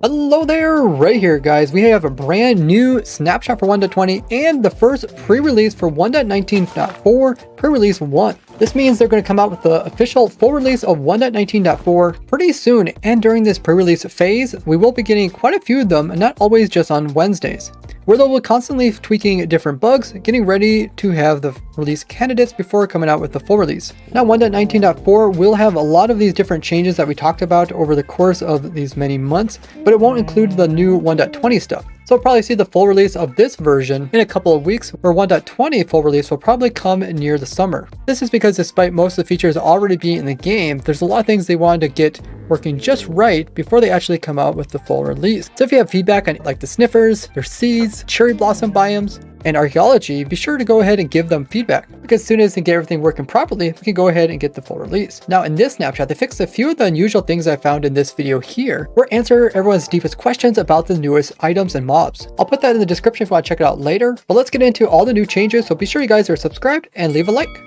Hello there, right here guys. We have a brand new snapshot for 1.20 and the first pre-release for 1.19.4 pre-release 1. This means they're going to come out with the official full release of 1.19.4 pretty soon, and during this pre-release phase, we will be getting quite a few of them, and not always just on Wednesdays, where they'll be constantly tweaking different bugs, getting ready to have the release candidates before coming out with the full release. Now 1.19.4 will have a lot of these different changes that we talked about over the course of these many months, but it won't include the new 1.20 stuff. So we'll probably see the full release of this version in a couple of weeks, where 1.20 full release will probably come near the summer. This is because despite most of the features already being in the game, there's a lot of things they wanted to get working just right before they actually come out with the full release. So if you have feedback on like the sniffers, their seeds, cherry blossom biomes, and archaeology, be sure to go ahead and give them feedback, because as soon as they get everything working properly, we can go ahead and get the full release. Now in this snapshot, they fixed a few of the unusual things I found in this video here, or answer everyone's deepest questions about the newest items and mobs. I'll put that in the description if you want to check it out later, but let's get into all the new changes, so be sure you guys are subscribed and leave a like.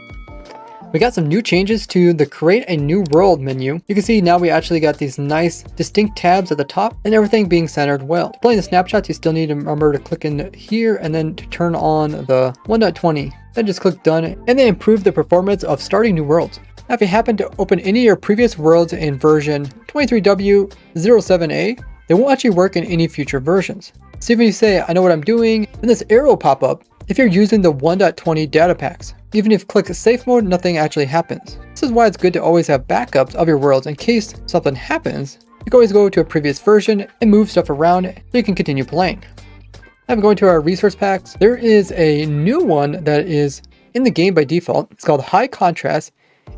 We got some new changes to the create a new world menu. You can see now we actually got these nice distinct tabs at the top and everything being centered well. Playing the snapshots, you still need to remember to click in here and then to turn on the 1.20. Then just click done, and they improve the performance of starting new worlds. Now if you happen to open any of your previous worlds in version 23W07A, they won't actually work in any future versions. So if you say, I know what I'm doing, then this arrow will pop up if you're using the 1.20 data packs. Even if you click safe mode, nothing actually happens. This is why it's good to always have backups of your worlds in case something happens. You can always go to a previous version and move stuff around so you can continue playing. Now going to our resource packs, there is a new one that is in the game by default. It's called High Contrast.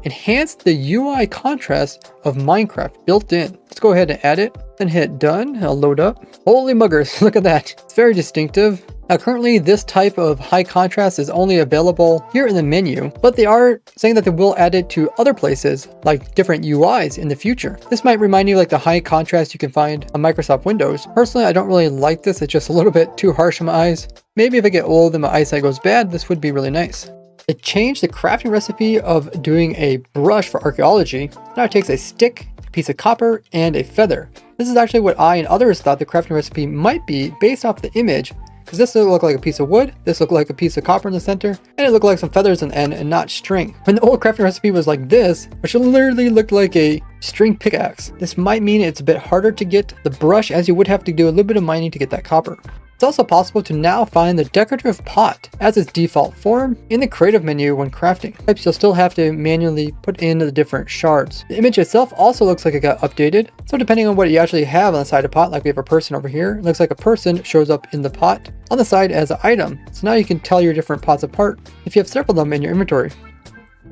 Enhance the UI contrast of Minecraft built in. Let's go ahead and add it, then hit done. It'll load up. Holy muggers, look at that. It's very distinctive. Now currently this type of high contrast is only available here in the menu, but they are saying that they will add it to other places like different UIs in the future. This might remind you like the high contrast you can find on Microsoft Windows. Personally, I don't really like this. It's just a little bit too harsh on my eyes. Maybe if I get old and my eyesight goes bad, this would be really nice. It changed the crafting recipe of doing a brush for archaeology. Now it takes a stick, a piece of copper, and a feather. This is actually what I and others thought the crafting recipe might be based off the image, because this looked like a piece of wood, this looked like a piece of copper in the center, and it looked like some feathers in the end and not string. When the old crafting recipe was like this, which literally looked like a string pickaxe, this might mean it's a bit harder to get the brush, as you would have to do a little bit of mining to get that copper. It's also possible to now find the decorative pot as its default form in the creative menu when crafting. You'll still have to manually put in the different shards. The image itself also looks like it got updated. So depending on what you actually have on the side of the pot, like we have a person over here, it looks like a person shows up in the pot on the side as an item. So now you can tell your different pots apart if you have several of them in your inventory.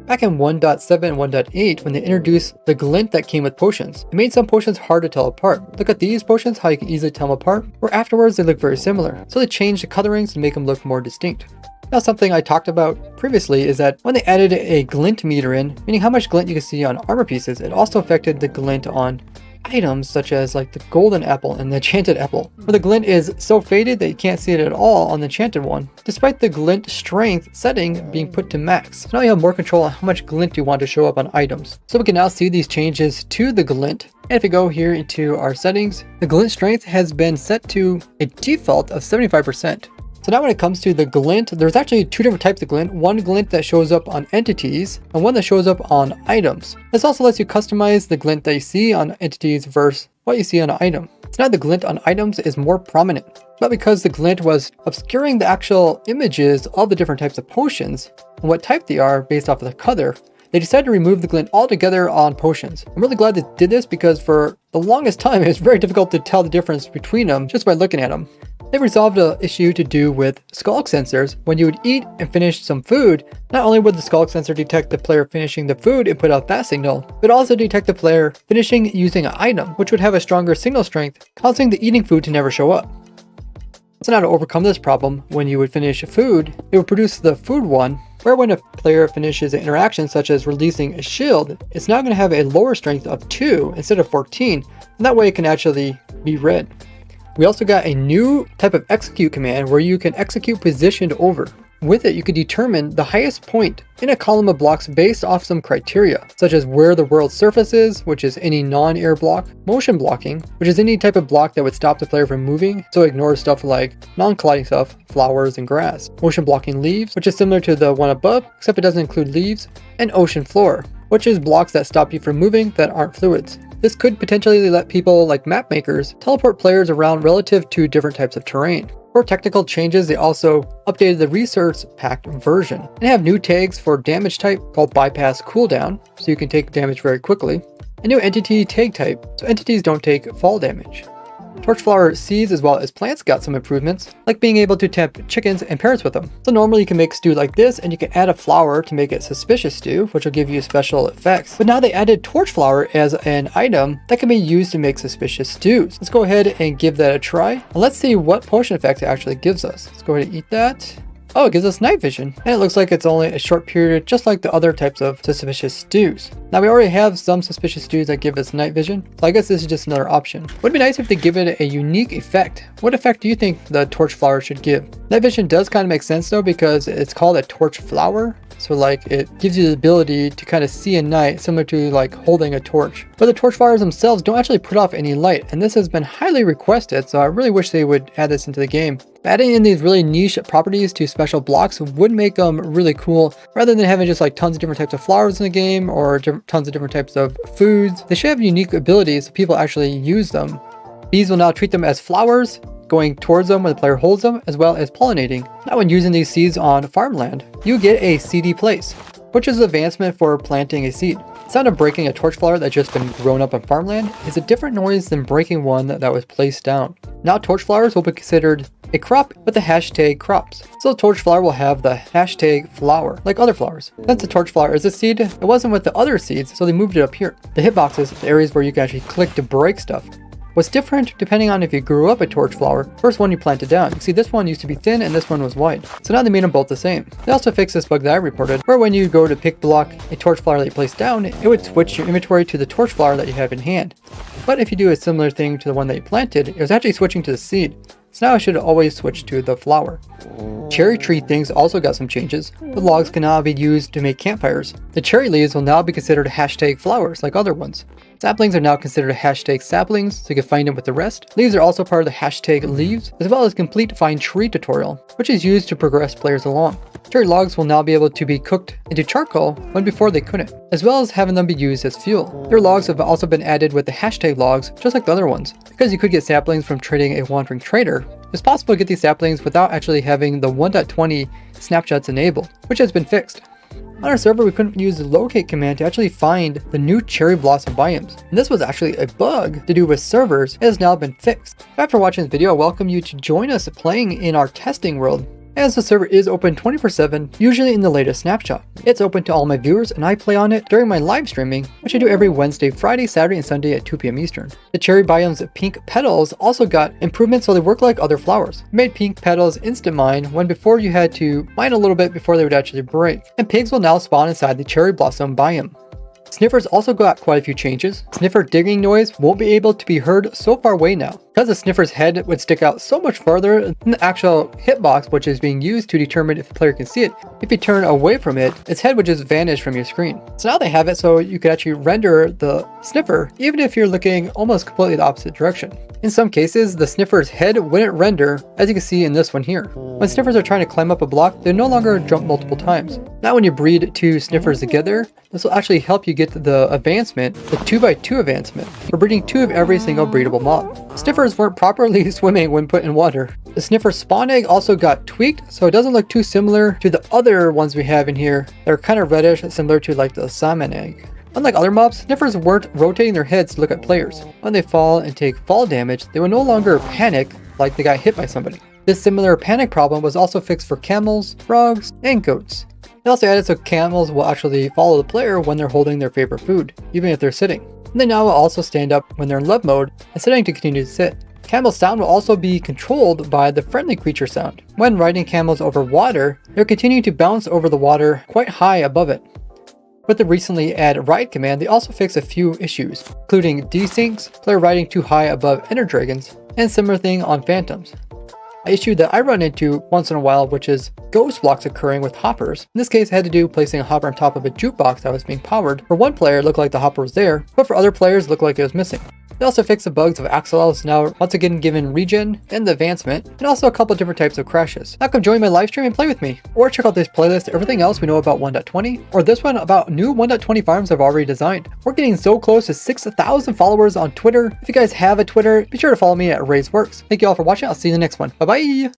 Back in 1.7 and 1.8, when they introduced the glint that came with potions, it made some potions hard to tell apart. Look at these potions, how you can easily tell them apart, where afterwards they look very similar. So they changed the colorings to make them look more distinct. Now something I talked about previously is that when they added a glint meter in, meaning how much glint you can see on armor pieces, it also affected the glint on items such as like the golden apple and the enchanted apple, where the glint is so faded that you can't see it at all on the enchanted one, despite the glint strength setting being put to max. So now you have more control on how much glint you want to show up on items. So we can now see these changes to the glint. And if we go here into our settings, the glint strength has been set to a default of 75%. So now when it comes to the glint, there's actually two different types of glint. One glint that shows up on entities and one that shows up on items. This also lets you customize the glint that you see on entities versus what you see on an item. So now the glint on items is more prominent. But because the glint was obscuring the actual images of the different types of potions and what type they are based off of the color, they decided to remove the glint altogether on potions. I'm really glad they did this because for the longest time it was very difficult to tell the difference between them just by looking at them. They resolved an issue to do with sculk sensors. When you would eat and finish some food, not only would the sculk sensor detect the player finishing the food and put out that signal, but also detect the player finishing using an item, which would have a stronger signal strength, causing the eating food to never show up. So now to overcome this problem, when you would finish food, it would produce the food one, where when a player finishes an interaction such as releasing a shield, it's now going to have a lower strength of 2 instead of 14, and that way it can actually be read. We also got a new type of execute command where you can execute positioned over. With it, you could determine the highest point in a column of blocks based off some criteria, such as where the world's surface is, which is any non-air block, motion blocking, which is any type of block that would stop the player from moving, so ignore stuff like non-colliding stuff, flowers, and grass. Motion blocking leaves, which is similar to the one above, except it doesn't include leaves, and ocean floor, which is blocks that stop you from moving that aren't fluids. This could potentially let people like map makers teleport players around relative to different types of terrain. For technical changes, they also updated the resource pack version and have new tags for damage type called bypass cooldown, so you can take damage very quickly. A new entity tag type, so entities don't take fall damage. Torchflower seeds as well as plants got some improvements, like being able to tempt chickens and parrots with them. So normally you can make stew like this, and you can add a flower to make it suspicious stew, which will give you special effects. But now they added torchflower as an item that can be used to make suspicious stews. Let's go ahead and give that a try. And let's see what potion effects it actually gives us. Let's go ahead and eat that. Oh, it gives us night vision, and it looks like it's only a short period, just like the other types of suspicious stews. Now, we already have some suspicious stews that give us night vision, so I guess this is just another option. Would be nice if they give it a unique effect. What effect do you think the torch flower should give? Night vision does kind of make sense though, because it's called a torch flower. So like it gives you the ability to kind of see in night, similar to like holding a torch. But the torch flowers themselves don't actually put off any light, and this has been highly requested, so I really wish they would add this into the game. Adding in these really niche properties to special blocks would make them really cool, rather than having just like tons of different types of flowers in the game or tons of different types of foods. They should have unique abilities so people actually use them. Bees will now treat them as flowers, going towards them when the player holds them, as well as pollinating. Now when using these seeds on farmland, you get a seedy place, which is advancement for planting a seed. The sound of breaking a torch flower that's just been grown up on farmland is a different noise than breaking one that was placed down. Now torch flowers will be considered a crop with the hashtag crops. So the torch flower will have the hashtag flower, like other flowers. Since the torch flower is a seed, it wasn't with the other seeds, so they moved it up here. The hitboxes, the areas where you can actually click to break stuff, what's different depending on if you grew up a torch flower. First one you planted down. You see this one used to be thin and this one was wide. So now they made them both the same. They also fixed this bug that I reported, where when you go to pick block a torch flower that you place down, it would switch your inventory to the torch flower that you have in hand. But if you do a similar thing to the one that you planted, it was actually switching to the seed. So now I should always switch to the flower. Cherry tree things also got some changes. The logs can now be used to make campfires. The cherry leaves will now be considered hashtag flowers like other ones. Saplings are now considered hashtag saplings, so you can find them with the rest. Leaves are also part of the hashtag leaves, as well as complete find tree tutorial, which is used to progress players along. Cherry logs will now be able to be cooked into charcoal when before they couldn't, as well as having them be used as fuel. Their logs have also been added with the hashtag logs, just like the other ones. Because you could get saplings from trading a wandering trader, it's possible to get these saplings without actually having the 1.20 snapshots enabled, which has been fixed. On our server, we couldn't use the locate command to actually find the new cherry blossom biomes, and this was actually a bug to do with servers. It has now been fixed. After watching this video, I welcome you to join us playing in our testing world, as the server is open 24/7, usually in the latest snapshot. It's open to all my viewers, and I play on it during my live streaming, which I do every Wednesday, Friday, Saturday, and Sunday at 2 p.m. Eastern. The cherry biome's pink petals also got improvements, so they work like other flowers. It made pink petals instant mine, when before you had to mine a little bit before they would actually break. And pigs will now spawn inside the cherry blossom biome. Sniffers also got quite a few changes. Sniffer digging noise won't be able to be heard so far away now, because the sniffer's head would stick out so much farther than the actual hitbox, which is being used to determine if the player can see it. If you turn away from it, its head would just vanish from your screen. So now they have it so you could actually render the sniffer even if you're looking almost completely the opposite direction. In some cases, the sniffer's head wouldn't render, as you can see in this one here. When sniffers are trying to climb up a block, they no longer jump multiple times. Now when you breed two sniffers together, this will actually help you get the advancement, the 2x2 advancement, for breeding 2 of every single breedable mob. Sniffers weren't properly swimming when put in water. The sniffer spawn egg also got tweaked, so it doesn't look too similar to the other ones we have in here. They're kind of reddish, similar to like the salmon egg. Unlike other mobs, sniffers weren't rotating their heads to look at players. When they fall and take fall damage, they would no longer panic like they got hit by somebody. This similar panic problem was also fixed for camels, frogs, and goats. They also added so camels will actually follow the player when they're holding their favorite food, even if they're sitting. And they now will also stand up when they're in love mode, instead of to continue to sit. Camel's sound will also be controlled by the friendly creature sound. When riding camels over water, they'll continue to bounce over the water quite high above it. With the recently added ride command, they also fixed a few issues, including desyncs, player riding too high above ender dragons, and similar thing on phantoms. an issue that I run into once in a while, which is ghost blocks occurring with hoppers. In this case, I had to do placing a hopper on top of a jukebox that was being powered. For one player, it looked like the hopper was there, but for other players, it looked like it was missing. They also fixed the bugs of Axolotl is now once again given regen and the advancement, and also a couple different types of crashes. Now come join my live stream and play with me, or check out this playlist, everything else we know about 1.20, or this one about new 1.20 farms I've already designed. We're getting so close to 6,000 followers on Twitter. If you guys have a Twitter, be sure to follow me at RazeWorks. Thank you all for watching. I'll see you in the next one. Bye bye!